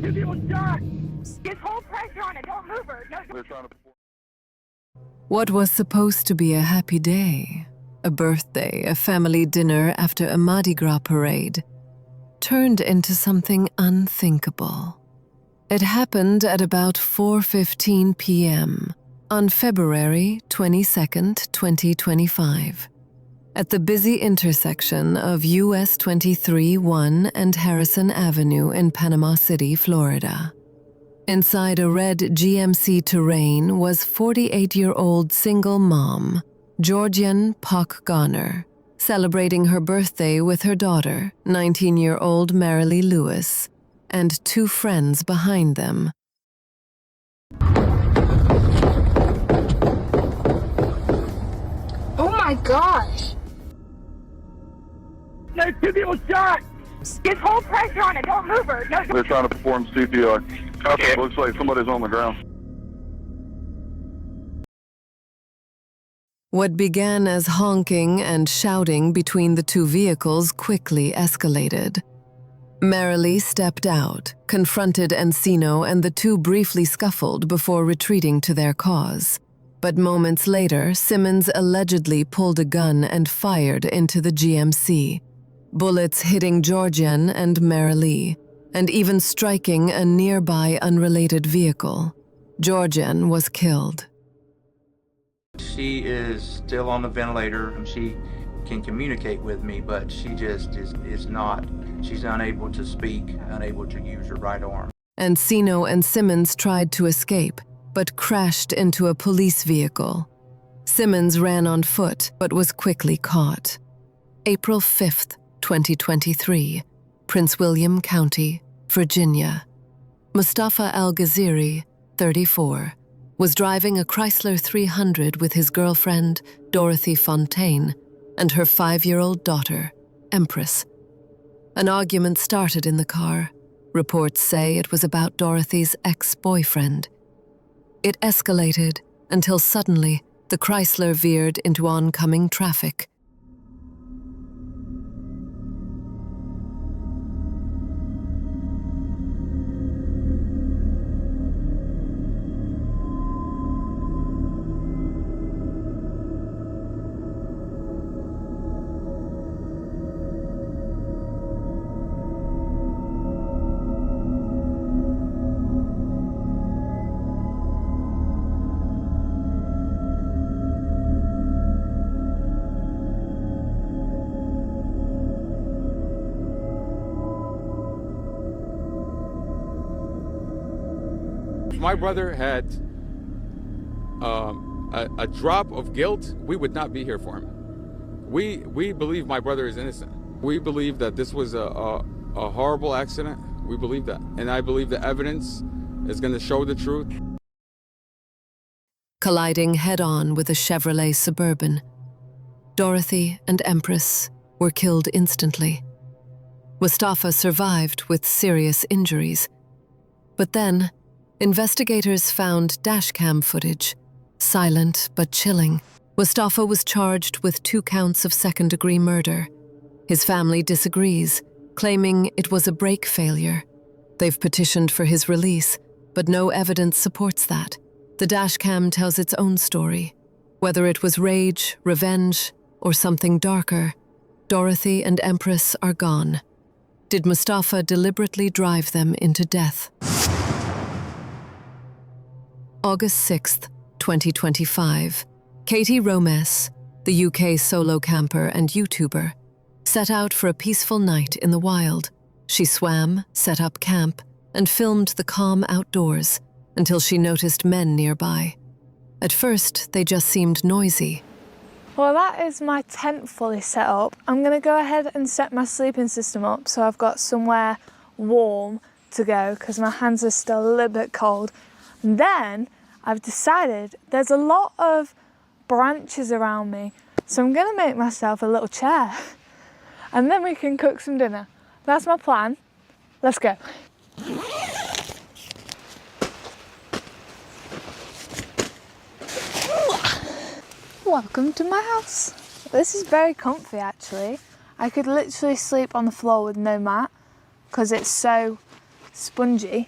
Two people shot! Just hold pressure on it, don't move her. No. They're trying to... What was supposed to be a happy day, a birthday, a family dinner after a Mardi Gras parade, turned into something unthinkable. It happened at about 4:15 p.m. on February 22nd, 2025, at the busy intersection of US 23-1 and Harrison Avenue in Panama City, Florida. Inside a red GMC Terrain was 48-year-old single mom, Georgian Pock Garner, celebrating her birthday with her daughter, 19-year-old Marilee Lewis, and two friends behind them. Oh my gosh! There's two people shot! Just hold pressure on it, don't move her. No. They're trying to perform CPR. It looks like somebody's on the ground. What began as honking and shouting between the two vehicles quickly escalated. Marilee stepped out, confronted Encino, and the two briefly scuffled before retreating to their cause. But moments later, Simmons allegedly pulled a gun and fired into the GMC, bullets hitting Georgian and Marilee, and even striking a nearby unrelated vehicle. Georgian was killed. She is still on the ventilator and she can communicate with me, but she just is not. She's unable to speak, unable to use her right arm. Encino and Simmons tried to escape, but crashed into a police vehicle. Simmons ran on foot, but was quickly caught. April 5th, 2023, Prince William County, Virginia. Mustafa Al-Ghaziri, 34, was driving a Chrysler 300 with his girlfriend, Dorothy Fontaine, and her 5-year-old daughter, Empress. An argument started in the car. Reports say it was about Dorothy's ex-boyfriend. It escalated until suddenly the Chrysler veered into oncoming traffic. If my brother had a drop of guilt, we would not be here for him. We believe my brother is innocent. We believe that this was a horrible accident. We believe that. And I believe the evidence is going to show the truth. Colliding head-on with a Chevrolet Suburban, Dorothy and Empress were killed instantly. Mustafa survived with serious injuries. But then, investigators found dashcam footage, silent but chilling. Mustafa was charged with 2 counts of second-degree murder. His family disagrees, claiming it was a brake failure. They've petitioned for his release, but no evidence supports that. The dashcam tells its own story. Whether it was rage, revenge, or something darker, Dorothy and Empress are gone. Did Mustafa deliberately drive them into death? August 6th, 2025. Katie Romes, the UK solo camper and YouTuber, set out for a peaceful night in the wild. She swam, set up camp, and filmed the calm outdoors until she noticed men nearby. At first, they just seemed noisy. Well, that is my tent fully set up. I'm gonna go ahead and set my sleeping system up so I've got somewhere warm to go because my hands are still a little bit cold. And then I've decided there's a lot of branches around me, so I'm gonna make myself a little chair and then we can cook some dinner. That's my plan. Let's go. Welcome to my house. This is very comfy actually. I could literally sleep on the floor with no mat because it's so spongy.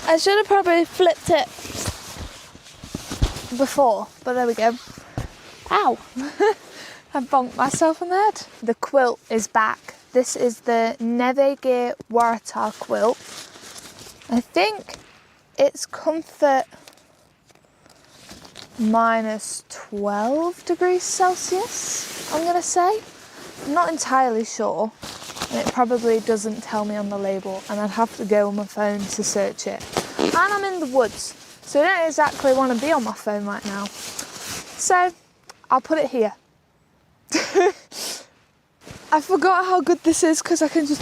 I should have probably flipped it before, but there we go. Ow! I bonked myself on the head. The quilt is back. This is the Nevege Waratah quilt. I think it's comfort minus 12 degrees Celsius, I'm gonna say. I'm not entirely sure, and it probably doesn't tell me on the label, and I'd have to go on my phone to search it. And I'm in the woods, so I don't exactly want to be on my phone right now. So I'll put it here. I forgot how good this is because I can just...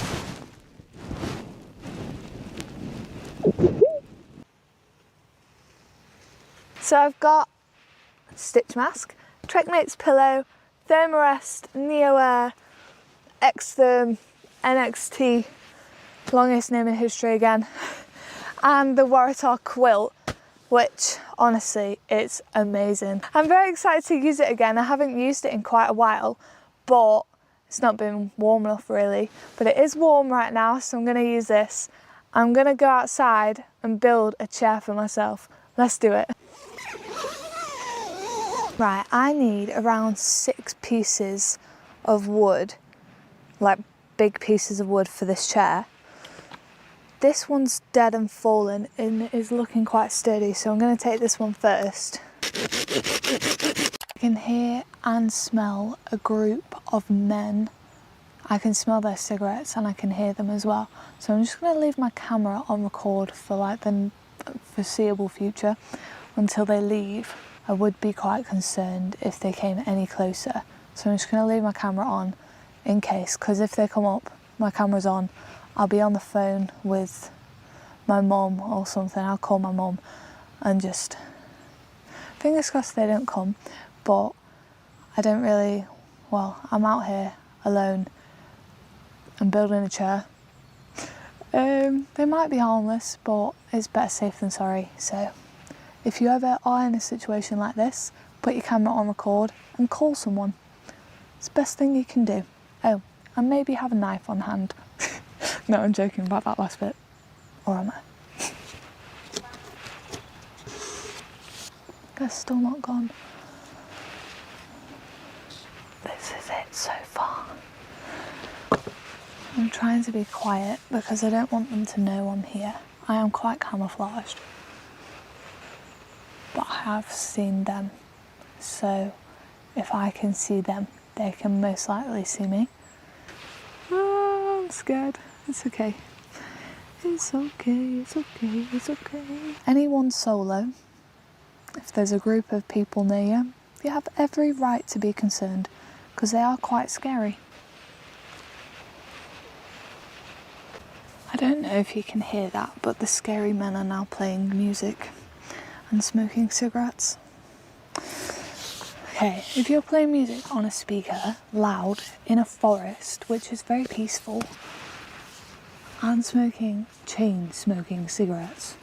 So I've got stitch mask, Trekmate's pillow, Thermarest, Neo Air, Xtherm, NXT, longest name in history again, and the Waratah quilt, which honestly, it's amazing. I'm very excited to use it again. I haven't used it in quite a while, but it's not been warm enough really. But it is warm right now, so I'm gonna use this. I'm gonna go outside and build a chair for myself. Let's do it. Right, I need around 6 pieces of wood, like big pieces of wood for this chair. This one's dead and fallen and is looking quite sturdy, so I'm going to take this one first. I can hear and smell a group of men. I can smell their cigarettes and I can hear them as well. So I'm just going to leave my camera on record for like the foreseeable future until they leave. I would be quite concerned if they came any closer. So I'm just going to leave my camera on in case, because if they come up, my camera's on, I'll be on the phone with my mum or something. I'll call my mum and just, fingers crossed they don't come, but I don't really, well, I'm out here alone and building a chair. They might be harmless, but it's better safe than sorry. So if you ever are in a situation like this, put your camera on record and call someone. It's the best thing you can do. Oh, and maybe have a knife on hand. No, I'm joking about that last bit. Or am I? Guess still not gone. This is it so far. I'm trying to be quiet because I don't want them to know I'm here. I am quite camouflaged. But I have seen them. So if I can see them, they can most likely see me. Oh, I'm scared. It's okay. It's okay, it's okay, it's okay. Anyone solo, if there's a group of people near you, you have every right to be concerned because they are quite scary. I don't know if you can hear that, but the scary men are now playing music and smoking cigarettes. Okay, if you're playing music on a speaker, loud, in a forest, which is very peaceful, and chain smoking cigarettes,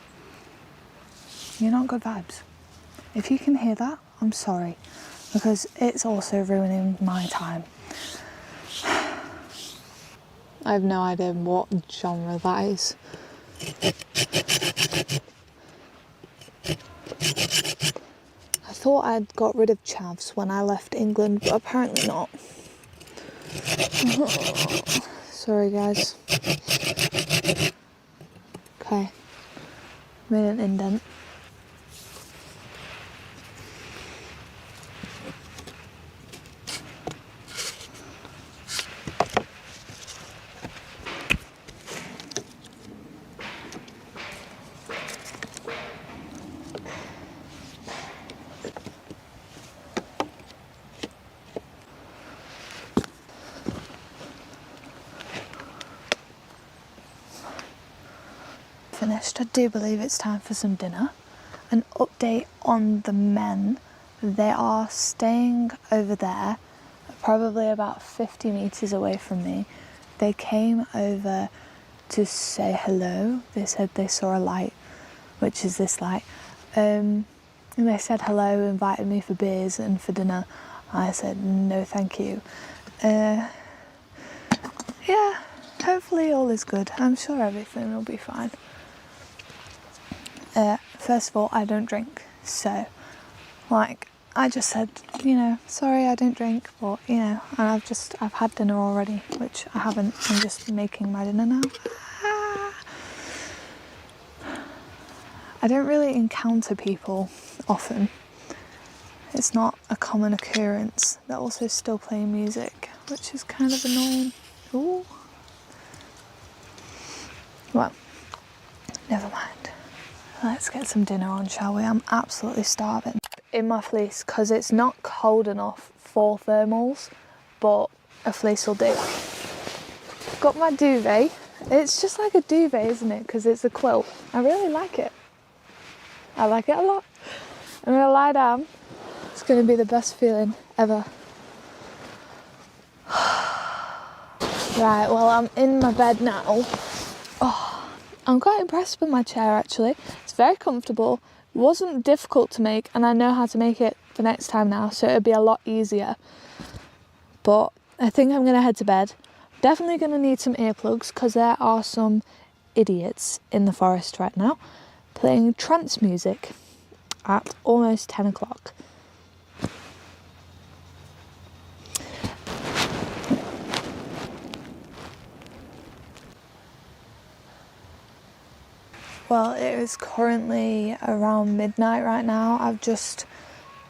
you're not good vibes. If you can hear that, I'm sorry, because it's also ruining my time. I have no idea what genre that is. I thought I'd got rid of chavs when I left England, but apparently not. Sorry guys. Okay, made an indent. Finished. I do believe it's time for some dinner. an update on the men. They are staying over there, probably about 50 meters away from me. They came over to say hello. They said they saw a light, which is this light. And they said hello, invited me for beers and for dinner. I said no thank you. Yeah, hopefully all is good. I'm sure everything will be fine. First of all, I don't drink, so like I just said, you know, sorry I don't drink, but you know, and I've had dinner already, which I haven't. I'm just making my dinner now. I don't really encounter people often. It's not a common occurrence. They're also still playing music, which is kind of annoying. Ooh. Well, never mind. Let's get some dinner on, shall we? I'm absolutely starving. In my fleece, because it's not cold enough for thermals, but a fleece will do. Got my duvet. It's just like a duvet, isn't it? Because it's a quilt. I really like it. I like it a lot. I'm gonna lie down. It's gonna be the best feeling ever. Right, well, I'm in my bed now. Oh, I'm quite impressed with my chair actually. It's very comfortable. It wasn't difficult to make, and I know how to make it the next time now, so it'll be a lot easier. But I think I'm gonna head to bed. Definitely gonna need some earplugs because there are some idiots in the forest right now playing trance music at almost 10 o'clock. Well, it is currently around midnight right now. I've just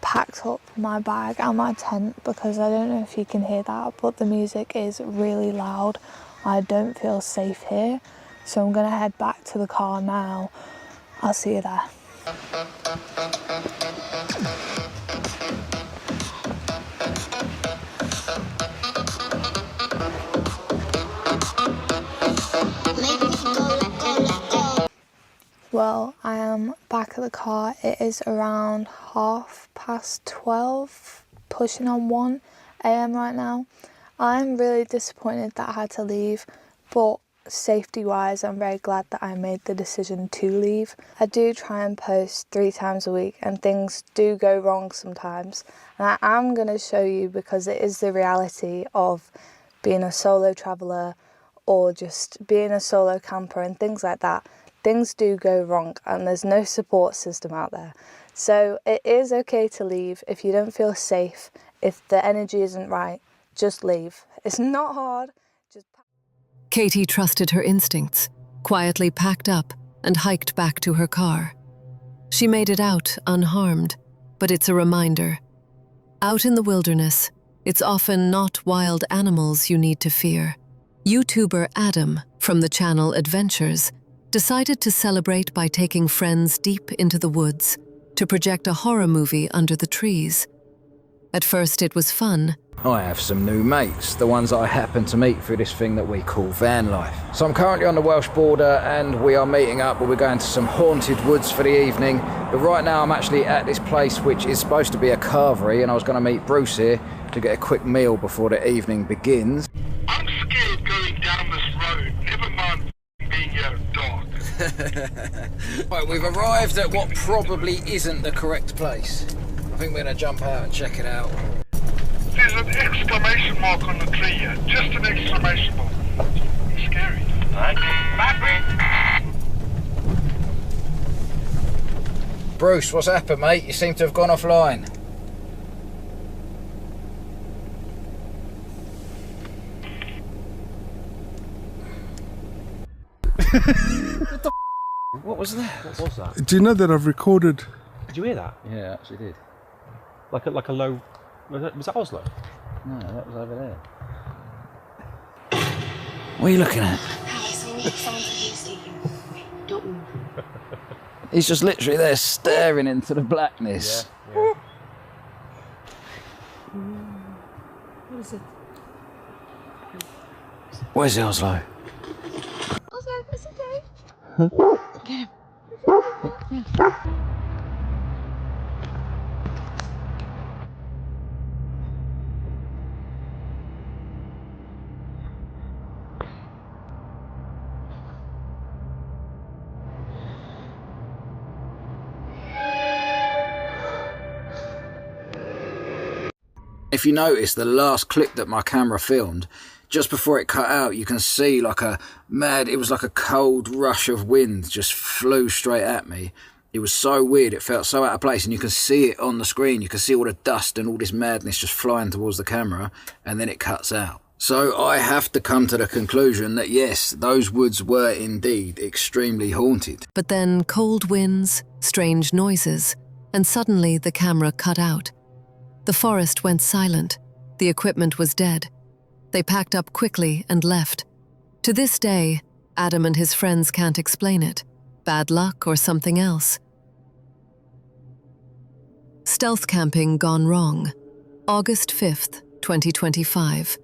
packed up my bag and my tent because I don't know if you can hear that, but the music is really loud. I don't feel safe here, so I'm gonna head back to the car now. I'll see you there. Well, I am back at the car. It is around 12:30, pushing on 1 a.m. right now. I'm really disappointed that I had to leave, but safety-wise, I'm very glad that I made the decision to leave. I do try and post 3 times a week, and things do go wrong sometimes. And I am going to show you because it is the reality of being a solo traveller or just being a solo camper and things like that. Things do go wrong and there's no support system out there. So it is okay to leave if you don't feel safe, if the energy isn't right, just leave. It's not hard. Katie trusted her instincts, quietly packed up and hiked back to her car. She made it out unharmed, but it's a reminder. Out in the wilderness, it's often not wild animals you need to fear. YouTuber Adam from the channel Adventures decided to celebrate by taking friends deep into the woods to project a horror movie under the trees. At first it was fun. I have some new mates, the ones I happen to meet through this thing that we call van life. So I'm currently on the Welsh border and we are meeting up, but we're going to some haunted woods for the evening. But right now I'm actually at this place which is supposed to be a carvery, and I was going to meet Bruce here to get a quick meal before the evening begins. I'm scared going down this road, never mind being a dog. Right, we've arrived at what probably isn't the correct place. I think we're going to jump out and check it out. There's an exclamation mark on the tree here. Just an exclamation mark. It's scary. Bruce, what's happened, mate? You seem to have gone offline. What was that? What was that? Do you know that I've recorded? Did you hear that? Yeah, I actually did. Like a low. Was that Oslo? No, that was over there. What are you looking at? Don't move. He's just literally there staring into the blackness. Yeah. What is it? Where's the Oslo? Oslo, it's okay. If you notice the last clip that my camera filmed, just before it cut out, you can see like it was like a cold rush of wind just flew straight at me. It was so weird, it felt so out of place, and you can see it on the screen. You can see all the dust and all this madness just flying towards the camera, and then it cuts out. So I have to come to the conclusion that yes, those woods were indeed extremely haunted. But then cold winds, strange noises, and suddenly the camera cut out. The forest went silent. The equipment was dead. They packed up quickly and left. To this day, Adam and his friends can't explain it. Bad luck or something else. Stealth camping gone wrong. August 5th, 2025.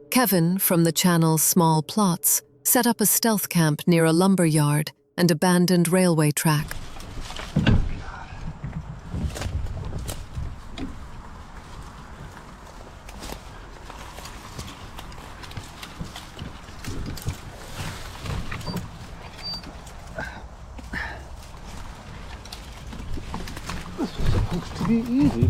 Kevin, from the channel's Small Plots, set up a stealth camp near a lumber yard and abandoned railway track. This was supposed to be easy.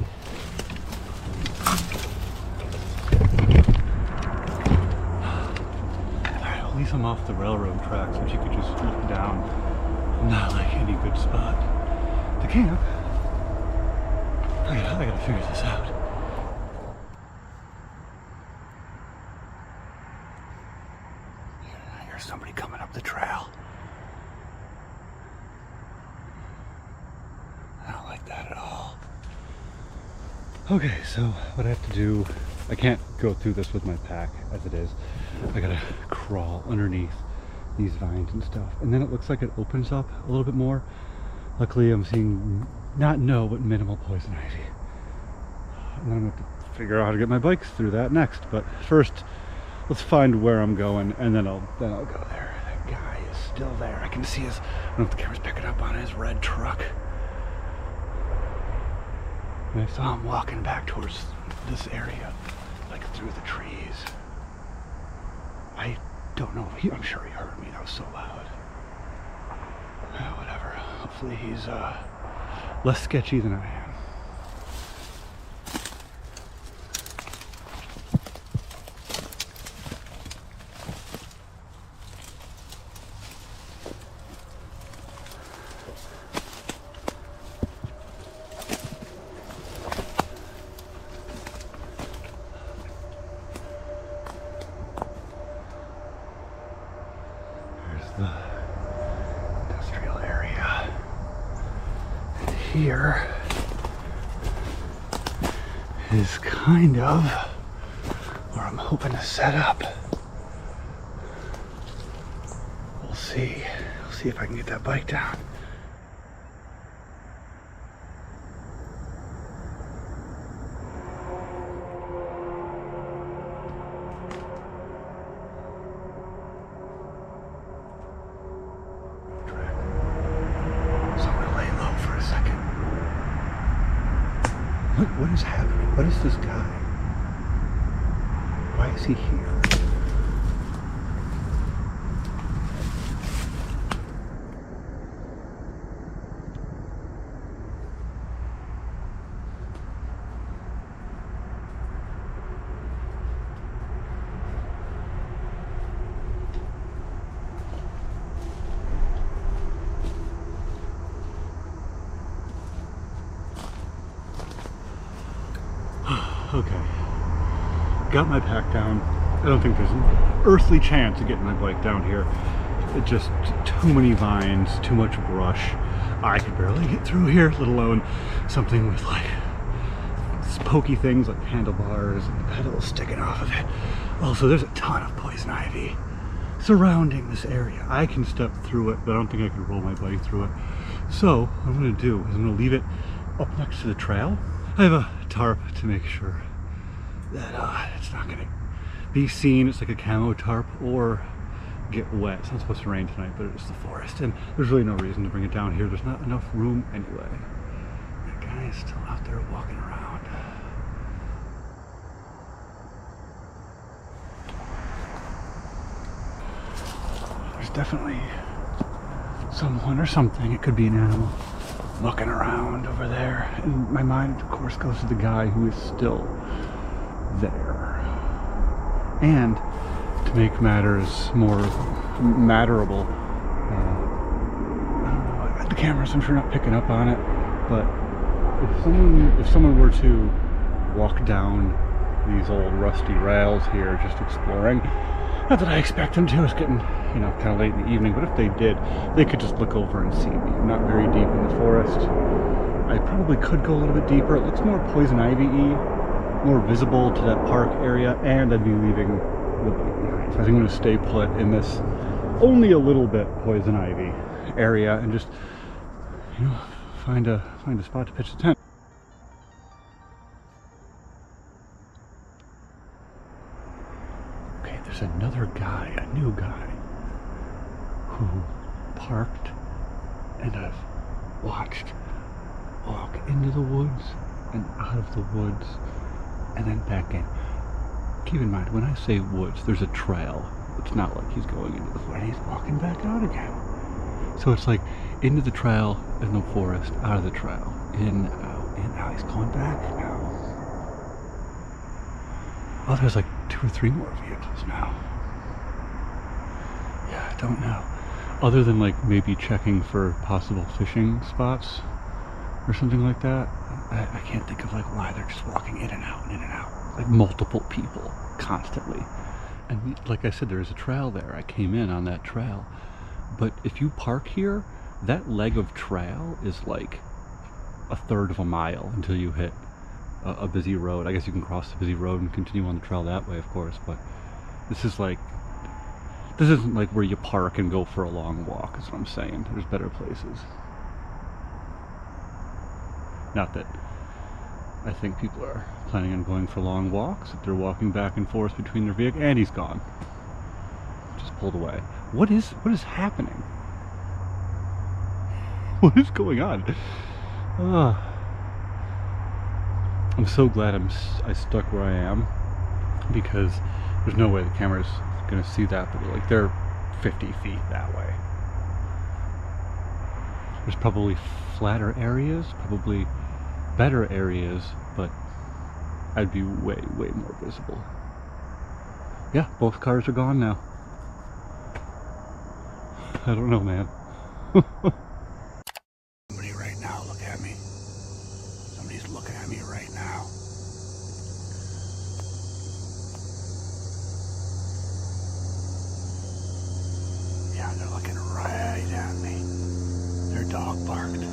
At least I'm off the railroad tracks, so she could just look down. Not like any good spot to camp. I gotta figure this out. I hear somebody coming up the trail. I don't like that at all. Okay, so what I have to do, I can't go through this with my pack as it is. I gotta crawl underneath these vines and stuff. And then it looks like it opens up a little bit more. Luckily I'm seeing but minimal poison ivy. And then I'm gonna have to figure out how to get my bikes through that next. But first, let's find where I'm going, and then I'll go there. That guy is still there. I can see his, I don't know if the camera's picking up on his red truck. And I saw him walking back towards this area, like through the trees. I don't know, I'm sure he heard me, that was so loud. Whatever, hopefully he's less sketchy than I am. The industrial area. And here is kind of where I'm hoping to set up. We'll see. We'll see if I can get that bike down. What is happening? What is this guy? Why is he here? Okay, got my pack down. I don't think there's an earthly chance of getting my bike down here. It's just too many vines, too much brush. I could barely get through here, let alone something with like pokey things like handlebars and pedals sticking off of it. Also, there's a ton of poison ivy surrounding this area. I can step through it, but I don't think I can roll my bike through it. So what I'm gonna do is I'm gonna leave it up next to the trail. I have a tarp to make sure that it's not gonna be seen. It's like a camo tarp or get wet. It's not supposed to rain tonight, but it's the forest, and there's really no reason to bring it down here. There's not enough room anyway. That guy is still out there walking around. There's definitely someone or something. It could be an animal looking around over there, and my mind of course goes to the guy who is still there. And to make matters more matterable, the cameras, I'm sure, not picking up on it, but if someone were to walk down these old rusty rails here, just exploring, not that I expect them to, it's getting, you know, kind of late in the evening, but if they did, they could just look over and see me. I'm not very deep in the forest. I probably could go a little bit deeper. It looks more poison ivy-y, more visible to that park area, and I'd be leaving the boat behind. So I think I'm going to stay put in this only a little bit poison ivy area and just, you know, find a spot to pitch the tent. Okay, there's another guy, a new guy, who parked and I've watched walk into the woods and out of the woods and then back in. Keep in mind, when I say woods, there's a trail. It's not like he's going into the forest and he's walking back out again. So it's like into the trail, in the forest, out of the trail, in, out, in, out. He's going back now. Oh, there's like 2 or 3 more vehicles now. Yeah, I don't know. Other than like maybe checking for possible fishing spots or something like that, I can't think of like why they're just walking in and out and in and out. Like multiple people constantly. And like I said, there's a trail there. I came in on that trail. But if you park here, that leg of trail is like 1/3 of a mile until you hit a busy road. I guess you can cross the busy road and continue on the trail that way, of course, but this is like, this isn't like where you park and go for a long walk, is what I'm saying. There's better places. Not that I think people are planning on going for long walks, if they're walking back and forth between their vehicles, and he's gone. Just pulled away. What is happening? What is going on? I'm so glad I stuck where I am, because there's no way the camera's gonna see that, but like they're 50 feet that way. There's probably flatter areas, probably better areas, but I'd be way more visible. Yeah, both cars are gone now. I don't know, man. Somebody right now, look at me. Somebody's looking at me right now. Yeah, they're looking right at me. Their dog barked.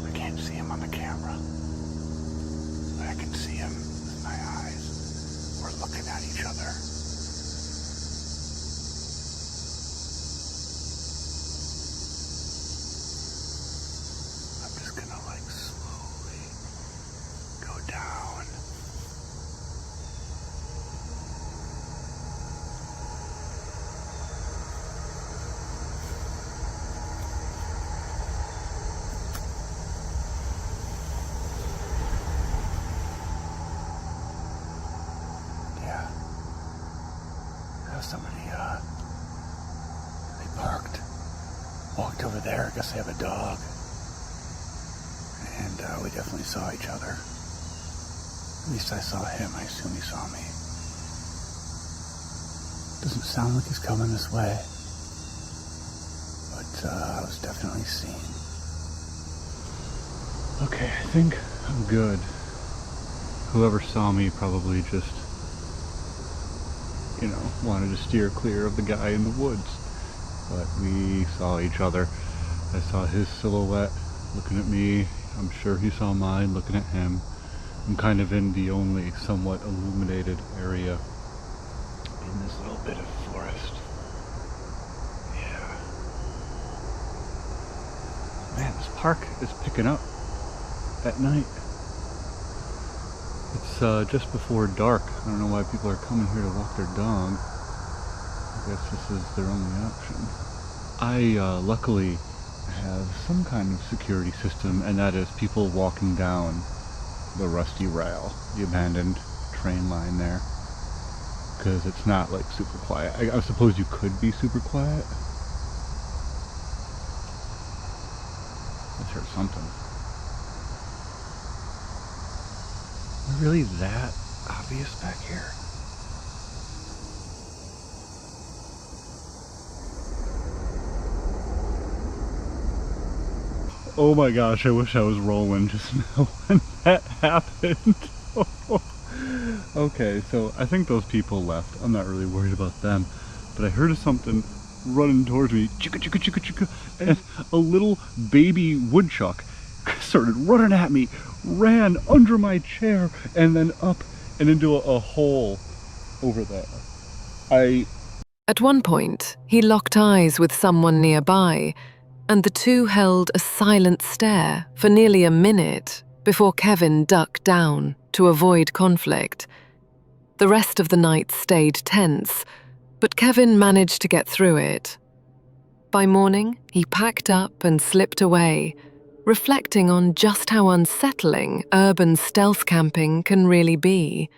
I can't see him on the camera, but I can see him with my eyes. We're looking at each other. I'm just gonna like slowly go down. Yeah. Somebody, they parked, walked over there. I guess they have a dog. And we definitely saw each other. At least I saw him. I assume he saw me. Doesn't sound like he's coming this way. But I was definitely seen. Okay, I think I'm good. Whoever saw me probably just, you know, wanted to steer clear of the guy in the woods. But we saw each other. I saw his silhouette looking at me. I'm sure he saw mine looking at him. I'm kind of in the only somewhat illuminated area in this little bit of forest. Yeah. Man, this park is picking up at night. It's just before dark. I don't know why people are coming here to walk their dog. I guess this is their only option. I luckily have some kind of security system, and that is people walking down the rusty rail, the abandoned train line there, because it's not like super quiet. I suppose you could be super quiet. Let's hear something. really that obvious back here? Oh my gosh, I wish I was rolling just now when that happened. Okay, so I think those people left. I'm not really worried about them. But I heard of something running towards me, chicka chicka chicka chicka, and a little baby woodchuck started running at me, ran under my chair, and then up and into a hole over there. At one point, he locked eyes with someone nearby, and the two held a silent stare for nearly a minute before Kevin ducked down to avoid conflict. The rest of the night stayed tense, but Kevin managed to get through it. By morning, he packed up and slipped away, reflecting on just how unsettling urban stealth camping can really be.